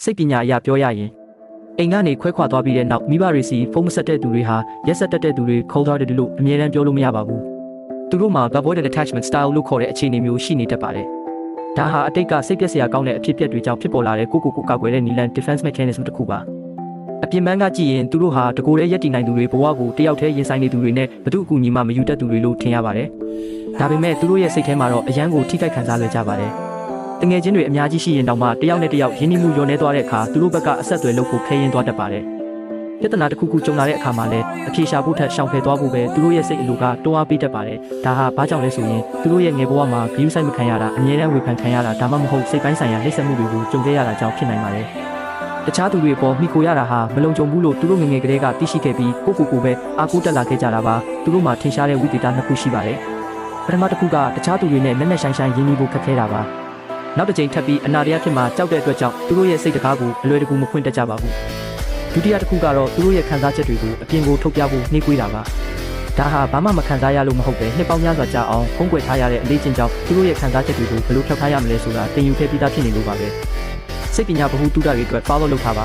စိတ်ပညာအရပြောရရင်အိမ်ကနေခွဲခွာသွားပြီးတဲ့နောက်မိဘတွေစီဖုန်းမဆက်တဲ့သူတွေဟာရက်ဆက်တက်တဲ့သူတွေခေါ်သွားတယ်လို့အမြဲတမ်းပြောလို့မရပါဘူးသူတို့မှာ avoided attachment style လို့ခေါ်တဲ့အခြေအနေမျိုးရှိနေတတ်ပါတယ်ဒါဟာအတိတ်ကစိတ်ပျက်စရာကောင်းတဲ့အဖြစ်အပျက်တွေကြောင့်ဖြစ်ပေါ်လာတဲ့ကိုကာကွယ်တဲ့နည်းလမ်း defense mechanism တစ်ခုပါအပြင်ပန်းကကြည့်ရင်သူတို့ဟာတကိုယ်တည်းရက်တည်နိုင်သူတွေဘဝကိုတယောက်တည်းရင်ဆိုင်နေသူတွေနဲ့ဘသူအကူအညီမှမယူတတ်သူတွေလို့ထင်ရပါတယ်ဒါပေမဲ့သူတို့ရဲ့စိတ်ထဲမှာတော့အယမ်းကိုထိခိုက်ခံစားလွယ်ကြပါတယ်တငယ်ချင်းတွေအများကြီးရှိရင်တောင်မှတယောက်နဲ့တယောက်ရင်းနှီးမှုလျော့နေသွားတဲ့အခါသူတို့ဘက်ကအဆက်အသွယ်လုပ်ဖို့ခဲရင်သွားတတ်ပါတယ်ပြဿနာတစ်ခုခုကြုံလာတဲ့အခါမှာလည်းအဖြေရှာဖို့ထက်ရှောင်ဖယ်သွားဖို့ပဲသူတို့ရဲ့စိတ်အလိုကတွန်းအားပေးတတ်ပါတယ်ဒါဟာဘာကြောင့်လဲဆိုရင်သူတို့ရဲ့ငယ်ဘဝမှာဂရုစိုက်မခံရတာအမြဲတမ်းဝေဖန်ခံရတာဒါမှမဟုတ်စိတ်ပိုင်းဆိုင်ရာနှိမ့်ဆက်မှုတွေကိုကြုံခဲ့ရတာကြောင့်ဖြစ်နိုင်ပါတယ်တခြားသူတွေအပေါ်မိခိုရတာဟာမလုံခြုံဘူးလို့သူတို့ငယ်ငယ်ကလေးကသိရှိခဲ့ပြီးကိုပဲအားကိုးတက်လာခဲ့ကြတာပါသူတို့မှာထင်ရှားတဲ့ဝိသေသနှစ်ခုရှိပါတယ်ပထမတစ်ခုကတခြားသူတွေနဲ့နက်နက်ရှိုင်းရှိုင်းရင်းနှီးဖို့ခက်ခဲတာပါနောက်တစ်ကြိမ်ထပ်ပြီးအနာတရားဖြစ်မှာကြောက်တဲ့အတွက်ကြောင့်သူတို့ရဲ့စိတ်တကားကိုအလွယ်တကူမဖွင့်တတ်ကြပါဘူးဒုတိယတစ်ခုကတော့သူတို့ရဲ့ခံစားချက်တွေကိုအပြင်ကိုထုတ်ပြဖို့နှိကွေးတာပါဒါဟာဘာမှမခံစားရလို့မဟုတ်ပဲနှစ်ပေါင်းများစွာကြာအောင်ဖုံးကွယ်ထားရတဲ့အလေးချင်းကြောင့်သူတို့ရဲ့ခံစားချက်တွေကိုဘယ်လိုဖြောက်ထားရမလဲဆိုတာသင်ယူခဲ့ပြီးသားဖြစ်နေလို့ပါပဲစိတ်ပညာဗဟုသုတတွေအတွက် follow လုပ်ထားပါ